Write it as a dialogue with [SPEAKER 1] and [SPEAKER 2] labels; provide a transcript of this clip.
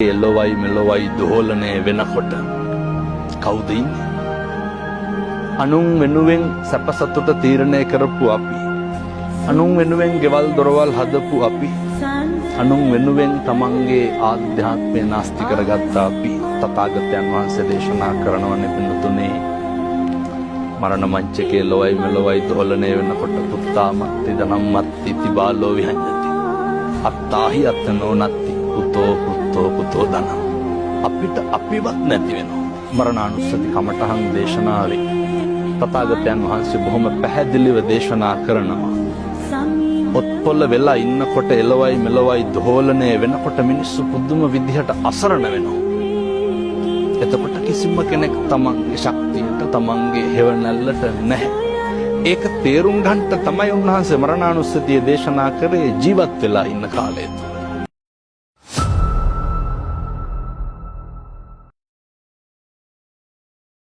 [SPEAKER 1] එල්ලොවයි මෙලොවයි දෝලනය වෙනකොට කවුද ඉන්නේ? අනුන් වෙනුවෙන් සැපසතුට තීරණය කරපු අපි, අනුන් වෙනුවෙන් ගෙවල් දොරවල් හදපු අපි, අනුන් වෙනුවෙන් තමන්ගේ ආධ්‍යාත්මය නාස්ති කරගත්ත අපි තථාගතයන් වහන්සේ දේශනා කරනවනේ පින්තුනේ, මරණ මංචකයේ ලොවයි මෙලොවයි දෝලනය වෙනකොට පුත්තාමත්ති ධනම්මත්ති තිබාලෝ විහඤ්ඤති අත්තාහි අත්තනෝ නත්ති පුතෝ පුතෝ ධන. අපිට අපිවත් නැති වෙනවා. මරණානුස්සති කමඨහං දේශනාවේ තථාගතයන් වහන්සේ බොහොම පැහැදිලිව දේශනා කරනවා, ඔත්පොළ වෙලා ඉන්නකොට එළවයි මෙලොවයි දෝලනය වෙනකොට මිනිස්සු පුදුම විදිහට අසරණ වෙනවා. එතකොට කිසිම කෙනෙක් තමන්ගේ ශක්තියට තමන්ගේ හේවණල්ලට නැහැ. ඒක තේරුම් ගන්නට තමයි උන්වහන්සේ මරණානුස්සතිය දේශනා කරේ ජීවත් වෙලා ඉන්න කාලය තුල.